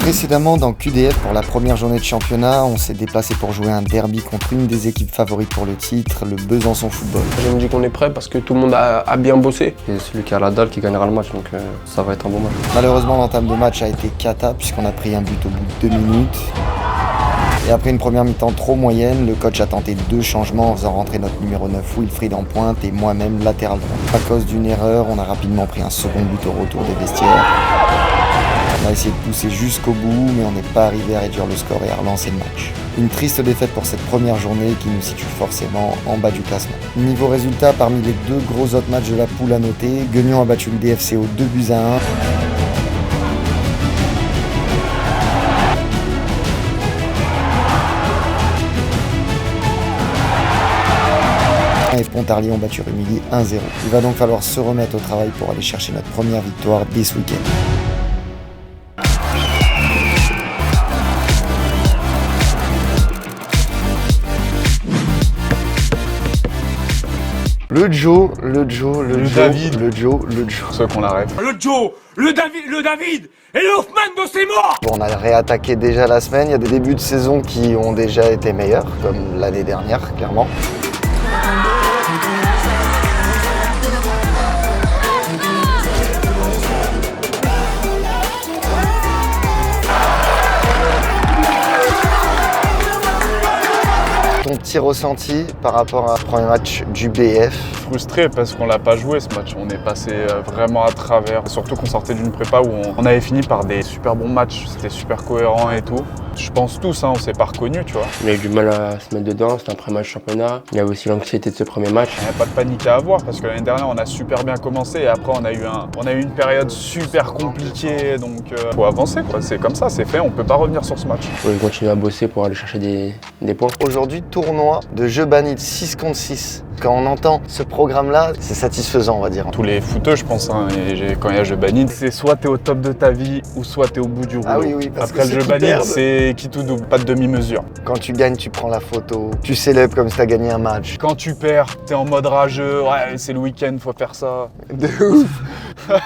Précédemment dans QDF pour la première journée de championnat, on s'est déplacé pour jouer un derby contre une des équipes favorites pour le titre, le Besançon Football. Je me dis qu'on est prêt parce que tout le monde a bien bossé. C'est celui qui a la dalle qui gagnera le match, donc ça va être un bon match. Malheureusement l'entame de match a été cata puisqu'on a pris un but au bout de 2 minutes. Et après une première mi-temps trop moyenne, le coach a tenté 2 changements en faisant rentrer notre numéro 9 Wilfried en pointe et moi-même latéral droit. À cause d'une erreur, on a rapidement pris un second but au retour des vestiaires. On a essayé de pousser jusqu'au bout, mais on n'est pas arrivé à réduire le score et à relancer le match. Une triste défaite pour cette première journée qui nous situe forcément en bas du classement. Niveau résultat, parmi les 2 gros autres matchs de la poule à noter, Guignon a battu le DFCO 2-1. Et Pontarlier ont battu Rumilly 1-0. Il va donc falloir se remettre au travail pour aller chercher notre première victoire dès ce week-end. Le Joe. David. Le Joe. Pour ceux qu'on l'arrête. Le Joe, le David et le Hoffman de ses morts. Bon, on a réattaqué déjà la semaine, il y a des débuts de saison qui ont déjà été meilleurs, comme l'année dernière, clairement. Ton petit ressenti par rapport au premier match du BF? Frustré parce qu'on l'a pas joué ce match. On est passé vraiment à travers. Surtout qu'on sortait d'une prépa où on avait fini par des super bons matchs. C'était super cohérent et tout. Je pense tous, on s'est pas reconnus, tu vois. On a eu du mal à se mettre dedans, c'était un pré-match championnat. Il y avait aussi l'anxiété de ce premier match. Il n'y a pas de panique à avoir parce que l'année dernière on a super bien commencé et après on a eu une période super compliquée, donc faut avancer quoi. C'est comme ça, c'est fait, on peut pas revenir sur ce match. Il faut continuer à bosser pour aller chercher des points. Aujourd'hui, tournoi de jeux bannis 6 contre 6. Quand on entend ce programme-là, c'est satisfaisant, on va dire. Tous les footeux, je pense, quand il y a jeu banni, c'est soit t'es au top de ta vie ou soit t'es au bout du rouleau. Ah oui, parce après que le jeu banni, c'est qui tout double, pas de demi-mesure. Quand tu gagnes, tu prends la photo, tu célèbres comme si t'as gagné un match. Quand tu perds, t'es en mode rageux, ouais, c'est le week-end, faut faire ça. De ouf.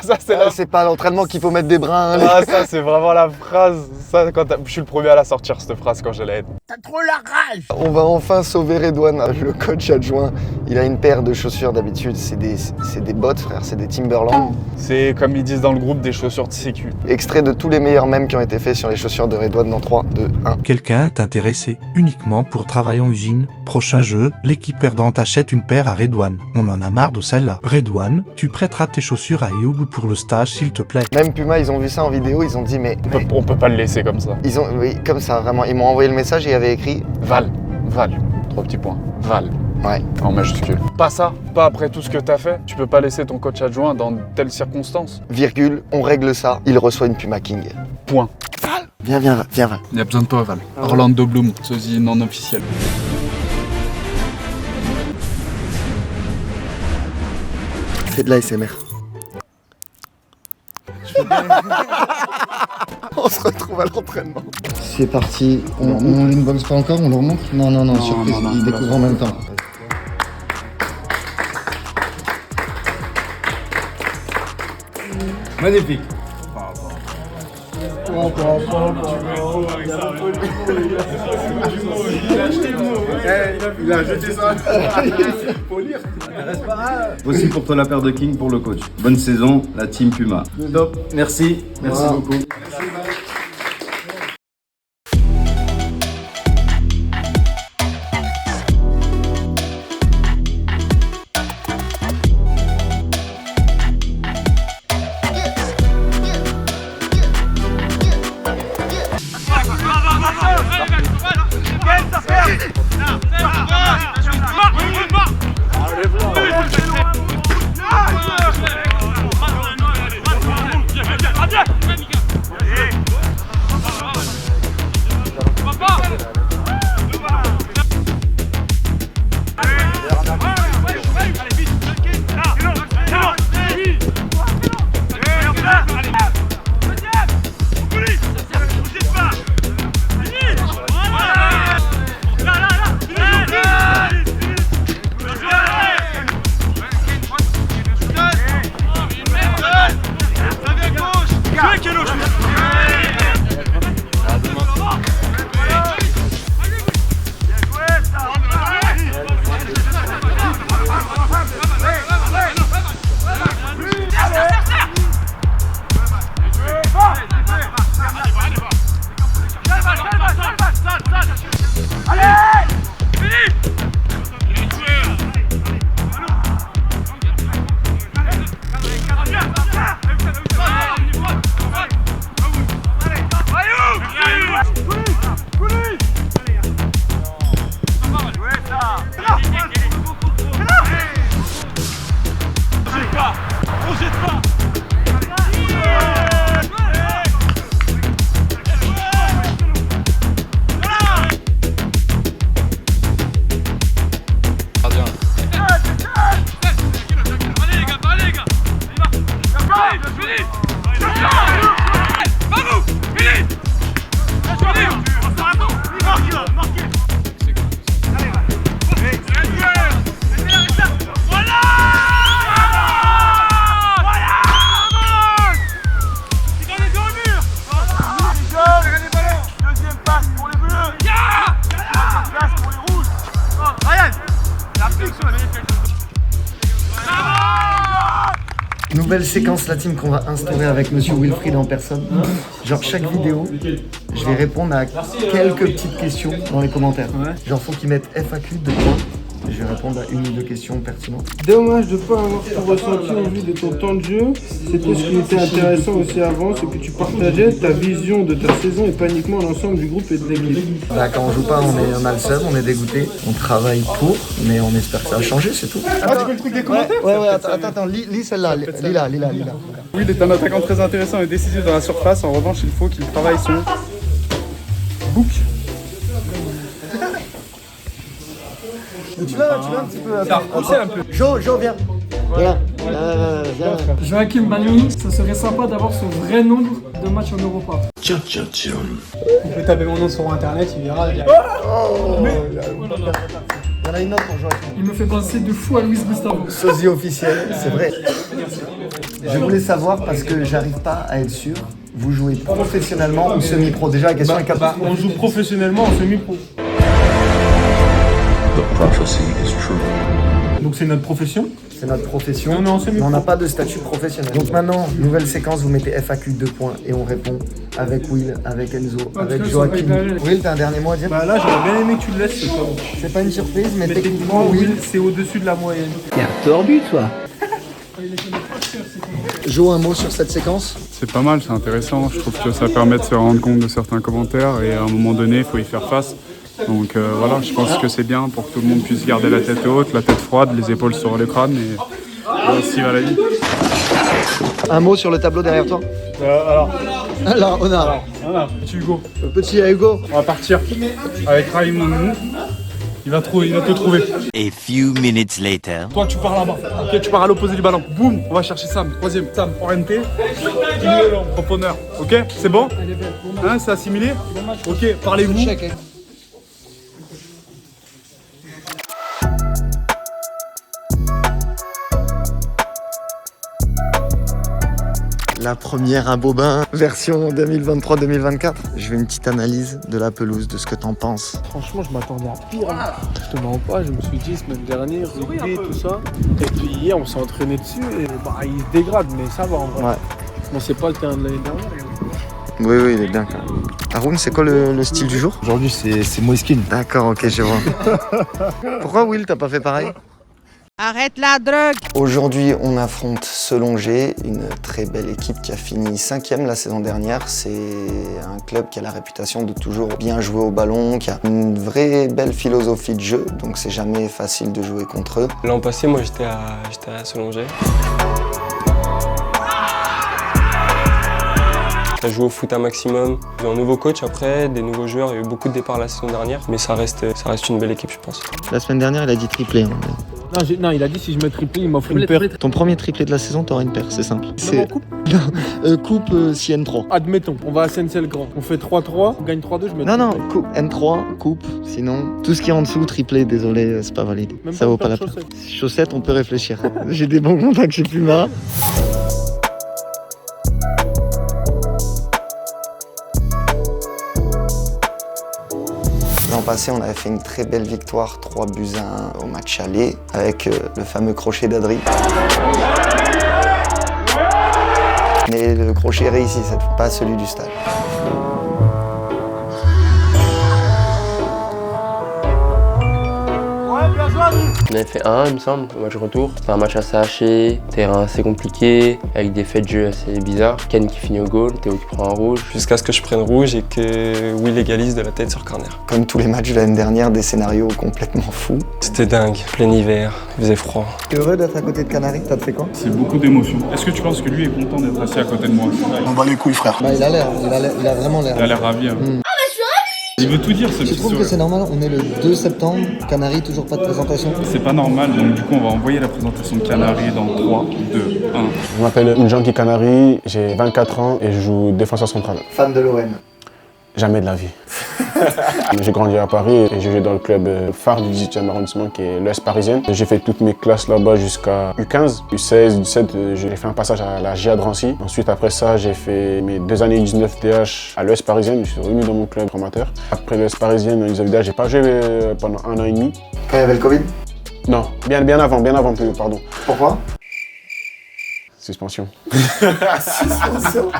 Ça, c'est pas à l'entraînement qu'il faut mettre des brins. Ah, ça, c'est vraiment la phrase. Ça, je suis le premier à la sortir, cette phrase, quand j'allais être. T'as trop la rage. On va enfin sauver Redouane, le coach adjoint. Il a une paire de chaussures d'habitude, c'est des bottes, frère, c'est des Timberland. C'est, comme ils disent dans le groupe, des chaussures de sécu. Extrait de tous les meilleurs mèmes qui ont été faits sur les chaussures de Redouane dans 3, 2, 1. Quelqu'un est intéressé uniquement pour travailler en usine. Prochain jeu, l'équipe perdante achète une paire à Redouane. On en a marre de celle-là. Redouane, tu prêteras tes chaussures à Youb pour le stage s'il te plaît. Même Puma, ils ont vu ça en vidéo, ils ont dit mais... On peut pas le laisser comme ça. Oui, comme ça, vraiment. Ils m'ont envoyé le message et il y avait écrit Val, 3 petits points, Val. Ouais. En majuscule. Pas ça, pas après tout ce que t'as fait. Tu peux pas laisser ton coach adjoint dans telles circonstances. Virgule, on règle ça, il reçoit une Puma King. Point. Val. Viens, Val. Il y a besoin de toi, Val. Orlando Bloom, sosie non officiel. C'est de l'ASMR. On se retrouve à l'entraînement. C'est parti. On l'inbox pas encore, on leur montre? Non, surprise, ils découvrent en même temps. Magnifique. Il a jeté ça. Faut lire. Aussi pour toi la paire de King pour le coach. Bonne saison, la team Puma. Top, merci beaucoup. Allez, Nouvelle séquence, la team qu'on va instaurer avec Monsieur Wilfried en personne. Genre chaque vidéo, je vais répondre à quelques petites questions dans les commentaires. Genre faut qu'ils mettent FAQ de points. Je vais répondre à une ou deux questions pertinentes. Dommage de ne pas avoir tout ressenti en vue de ton temps de jeu. C'était ce qui était intéressant aussi avant, c'est que tu partageais ta vision de ta saison et pas uniquement l'ensemble du groupe et de l'équipe. Bah, quand on joue pas, on a le seum, on est dégoûté. On travaille pour, mais on espère que ça va changer, c'est tout. Ah, tu veux le truc des commentaires? Ouais, attends, lis celle-là, lis-la. Oui, il est un attaquant très intéressant et décisif dans la surface. En revanche, il faut qu'il travaille son book. Tu l'as un petit peu. T'as repoussé un peu. Jo, viens. Viens. Joachim Bani, ça serait sympa d'avoir ce vrai nombre de matchs en Europa. Il peut taper mon nom sur internet, il verra. Il y en a une autre pour Joachim. Il me fait penser de fou à Luis Gustavo. Sosie officiel, c'est vrai. Je voulais savoir parce que j'arrive pas à être sûr. Vous jouez professionnellement ou semi-pro? Déjà, la question est 4. On joue professionnellement en semi-pro. Donc c'est notre profession. C'est notre profession. Non, non, c'est mais on n'a pas de statut professionnel. Donc maintenant, nouvelle séquence, vous mettez FAQ 2 points et on répond avec Will, avec Enzo, avec Joachim. Will, t'as un dernier mot à dire? Bah là, j'aurais bien aimé que tu le laisses, c'est pas bon. C'est pas une surprise, mais techniquement, Will, c'est au-dessus de la moyenne. t'es un tordu, toi. Jo, un mot sur cette séquence? C'est pas mal, c'est intéressant. Je trouve que ça permet de se rendre compte de certains commentaires et à un moment donné, il faut y faire face. Donc voilà, je pense que c'est bien pour que tout le monde puisse garder la tête haute, la tête froide, les épaules sur le crâne et ainsi va la vie. Un mot sur le tableau derrière toi? Alors, on a Petit Hugo, le petit Hugo. on va partir avec Raïm Nanou. Il va te trouver. A few minutes later. Toi, tu pars là-bas. Ok, tu pars à l'opposé du ballon. Boum, on va chercher Sam. Troisième, Sam, orienté. Entrepreneur. Ok, c'est bon? Hein, c'est assimilé? Ok, parlez-vous. La première à Bobin, version 2023-2024. Je fais une petite analyse de la pelouse, de ce que t'en penses. Franchement, je m'attendais à pire. Je te mens pas, je me suis dit semaine dernière, rugby, tout ça. Et puis hier, on s'est entraîné dessus et bah, il se dégrade, mais ça va en vrai. Ouais. Bon, c'est pas le terrain de l'année dernière. Oui, il est bien quand même. Haroun, c'est quoi le style du jour? Aujourd'hui, c'est Moiskin. D'accord, ok, je vois. Pourquoi Will, t'as pas fait pareil? Arrête la drogue! Aujourd'hui, on affronte Selongé, une très belle équipe qui a fini 5e la saison dernière. C'est un club qui a la réputation de toujours bien jouer au ballon, qui a une vraie belle philosophie de jeu, donc c'est jamais facile de jouer contre eux. L'an passé, moi, j'étais à Selongé. On a joué au foot un maximum. J'ai un nouveau coach après, des nouveaux joueurs. Il y a eu beaucoup de départs la saison dernière, mais ça reste une belle équipe, je pense. La semaine dernière, il a dit triplé. Hein. Non, il a dit si je mets triplé, il m'offre une paire. Ton premier triplé de la saison, t'auras une paire, c'est simple. C'est en coupe? Coupe CN3. Admettons, on va à SNCL Grand. On fait 3-3, on gagne 3-2, je mets Non, coupe N3, coupe, sinon tout ce qui est en dessous, triplé, désolé, c'est pas valide. Même ça vaut pas la peine. Chaussettes, on peut réfléchir. J'ai des bons contacts chez Puma. L'an passé, on avait fait une très belle victoire, 3-1 au match aller, avec le fameux crochet d'Adri. Mais le crochet réussi cette fois, pas celui du stade. On avait fait 1, il me semble, au match retour. C'était un match assez haché, terrain assez compliqué, avec des faits de jeu assez bizarres. Ken qui finit au goal, Théo qui prend un rouge. Jusqu'à ce que je prenne rouge et que Will égalise de la tête sur corner. Comme tous les matchs de l'année dernière, des scénarios complètement fous. C'était dingue, plein hiver, il faisait froid. T'es heureux d'être à côté de Canary? T'as fait quoi? C'est beaucoup d'émotions. Est-ce que tu penses que lui est content d'être assis à côté de moi? On bat les couilles, frère. Bah, il a vraiment l'air. Il a l'air ravi. Hein. Il veut tout dire, ce Je trouve que c'est normal, on est le 2 septembre, Canary, toujours pas de présentation. C'est pas normal, donc du coup on va envoyer la présentation de Canary dans 3, 2, 1. Je m'appelle Njanki Canary, j'ai 24 ans et je joue défenseur central. Fan de l'OM? Jamais de la vie. J'ai grandi à Paris et j'ai joué dans le club phare du 18e arrondissement qui est l'Ouest parisienne. J'ai fait toutes mes classes là-bas jusqu'à U15, U16, U17, j'ai fait un passage à la GIA de Drancy. Ensuite après ça, j'ai fait mes 2 années U19 DH à l'Ouest parisienne. Je suis revenu dans mon club formateur. Après l'Ouest parisienne, U19 DH, j'ai pas joué pendant 1 an et demi. Quand il y avait le Covid? Non, bien avant, pardon. Pourquoi? Suspension. Suspension.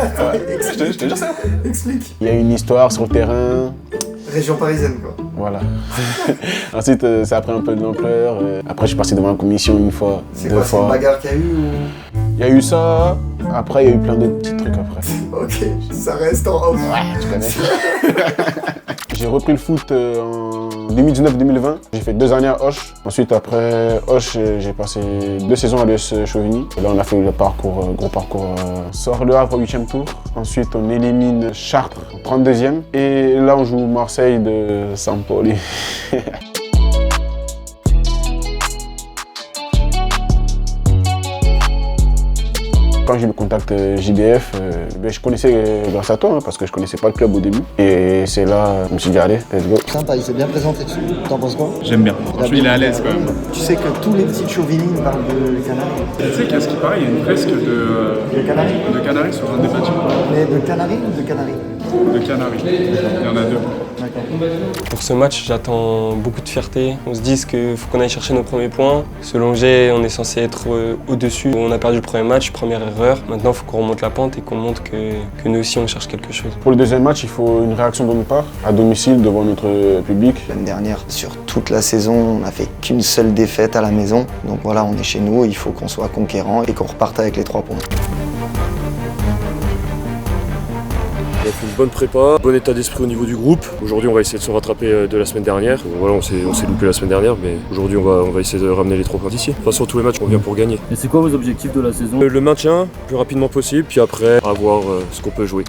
Attends, explique. Je te jure ça. Explique. Il y a une histoire sur le terrain. Région parisienne, quoi. Voilà. Ensuite, ça a pris un peu de l'ampleur. Après, je suis passé devant la commission une fois, C'est deux quoi, fois. c'est une bagarre qu'il y a eu ou... Il y a eu ça. Après, il y a eu plein d'autres petits trucs après. Ok, ça reste en off. Ouais, tu connais. J'ai repris le foot en 2019-2020. J'ai fait 2 années à Auch. Ensuite, après Auch, j'ai passé 2 saisons à l'US Chauvigny. Et là, on a fait le parcours, gros parcours. On sort Le Havre au 8e tour. Ensuite, on élimine Chartres en 32e. Et là, on joue Marseille de Sampoli. Quand j'ai eu le contact JBF, je connaissais grâce à toi, parce que je connaissais pas le club au début. Et c'est là, je me suis dit, allez, let's go. Sympa, il s'est bien présenté dessus. T'en penses quoi? J'aime bien. Franchement, il est à l'aise quand même. Tu sais que tous les petits de Chauvigny parlent de Canaries. Tu sais qu'à ce qui paraît, il y a une fresque De Canaries? de Canaries sur un des bâtiments. Mais de Canaries ou de Canaries? De Canaries. Il y en a 2. Pour ce match, j'attends beaucoup de fierté. On se dit qu'il faut qu'on aille chercher nos premiers points. Selon G, on est censé être au-dessus. On a perdu le premier match, première erreur. Maintenant, il faut qu'on remonte la pente et qu'on montre que nous aussi, on cherche quelque chose. Pour le deuxième match, il faut une réaction de notre part, à domicile, devant notre public. L'année dernière, sur toute la saison, on n'a fait qu'une seule défaite à la maison. Donc voilà, on est chez nous, il faut qu'on soit conquérant et qu'on reparte avec les 3 points. On a fait une bonne prépa, bon état d'esprit au niveau du groupe. Aujourd'hui, on va essayer de se rattraper de la semaine dernière. Voilà, on s'est loupé la semaine dernière, mais aujourd'hui, on va essayer de ramener les 3 points d'ici. De toute façon, tous les matchs, on vient pour gagner. Et c'est quoi vos objectifs de la saison? Le maintien, le plus rapidement possible, puis après, à voir ce qu'on peut jouer.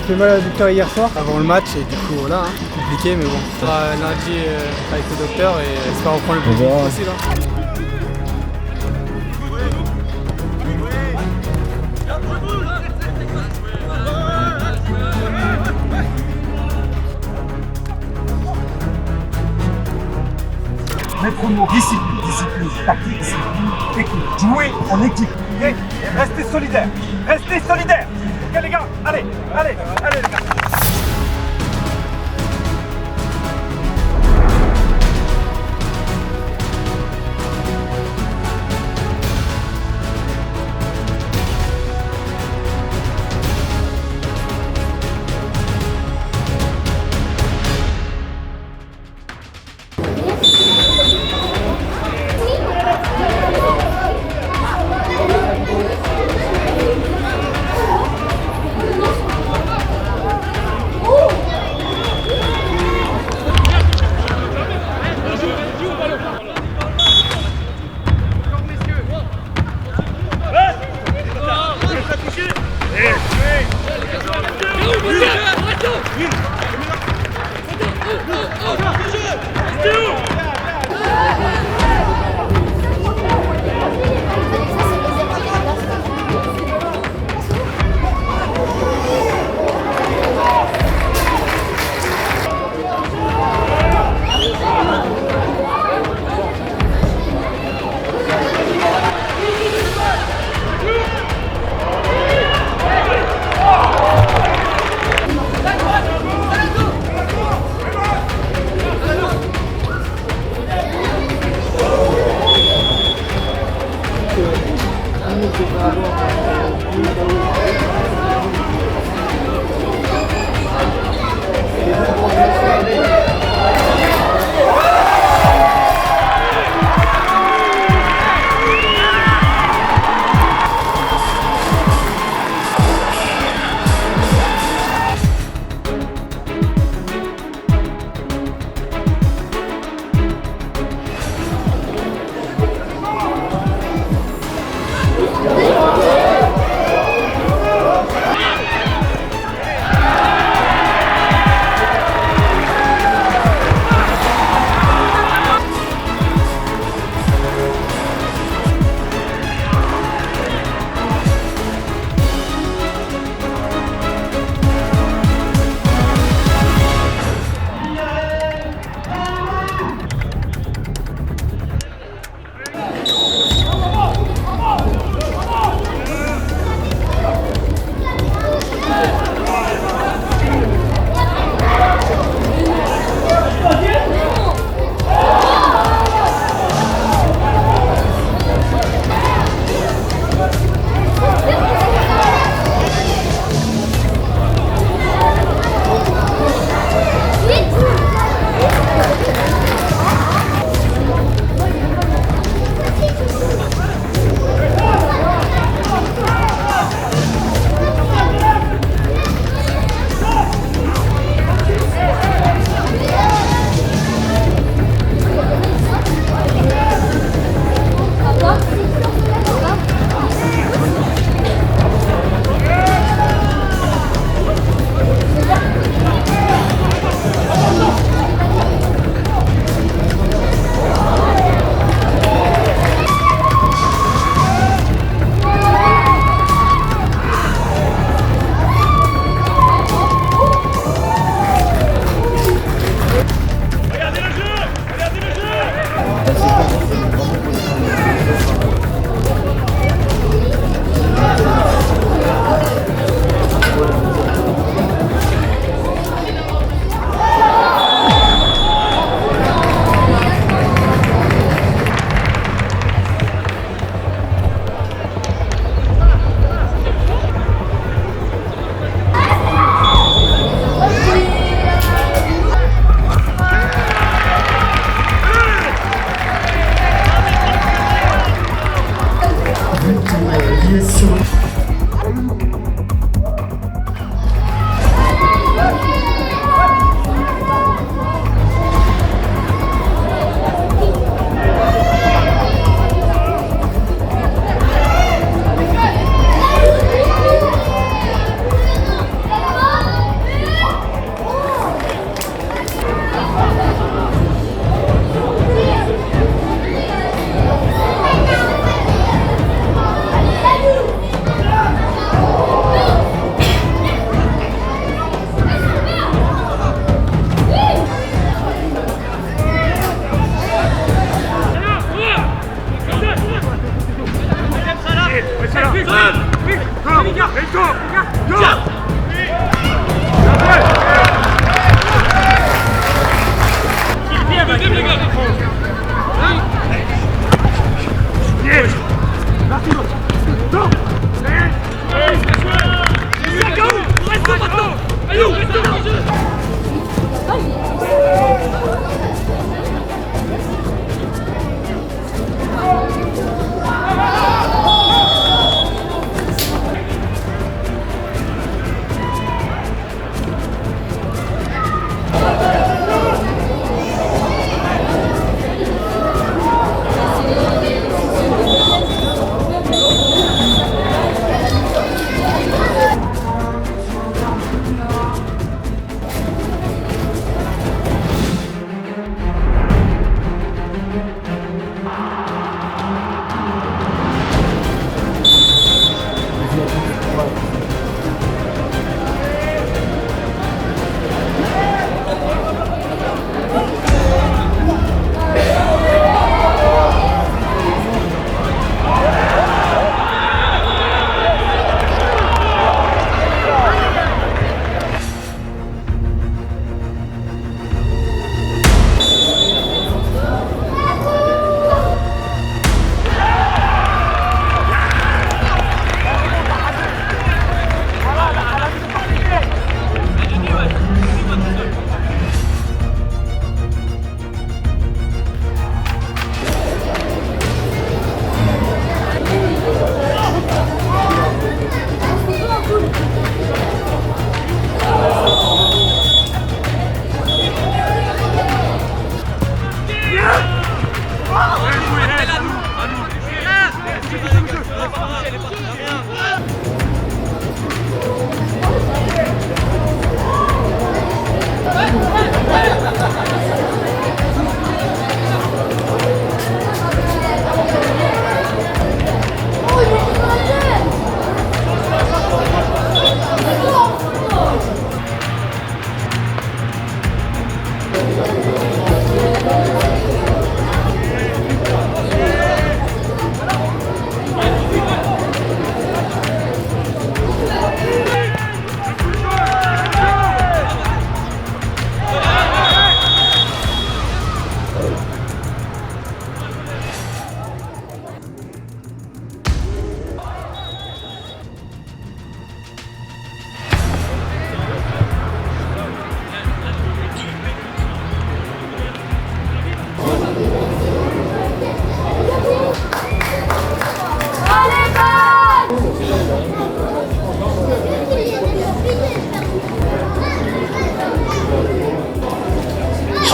J'ai fait mal à la victoire hier soir, avant le match, et du coup voilà, compliqué, mais bon. On sera lundi avec le docteur et j'espère reprendre le plus vite possible. Maître mot, discipline, tactique, discipline, équipe. Jouer en équipe. Okay. Restez solidaires. Ok les gars, allez les gars.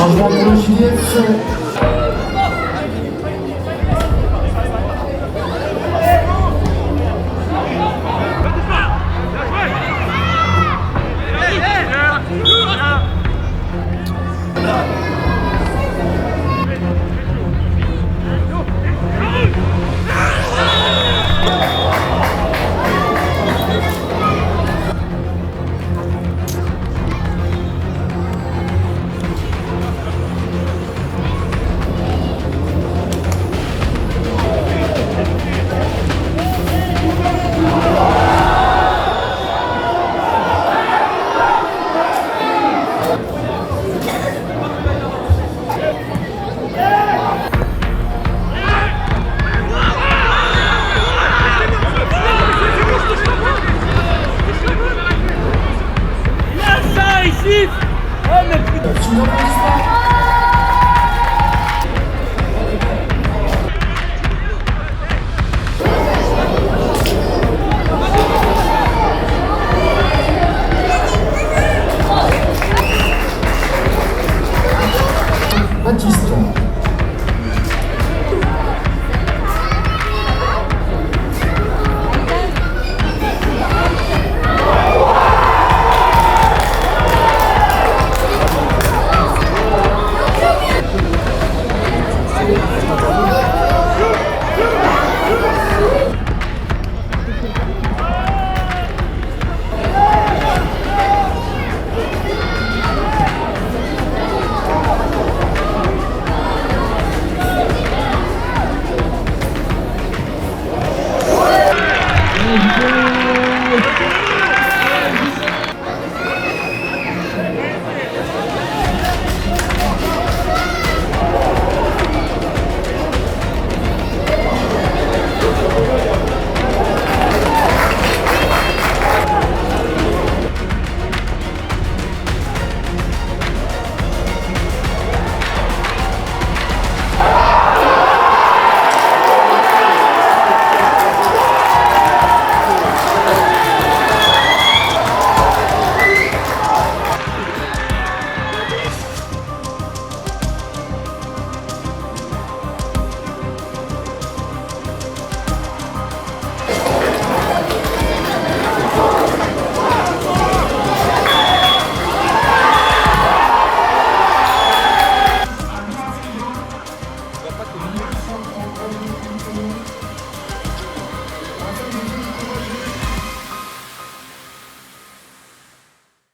Changement pour le JDF.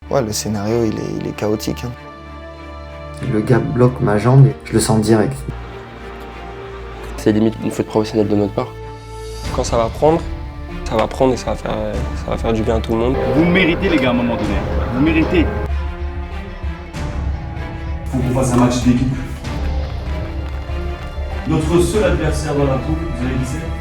Ouais, le scénario, il est chaotique. Hein. Le gars bloque ma jambe, je le sens direct. C'est limite une faute professionnelle de notre part. Quand ça va prendre et ça va faire du bien à tout le monde. Vous méritez les gars à un moment donné. Vous méritez. Faut qu'on fasse un match d'équipe. Notre seul adversaire dans la poule, vous avez dit c'est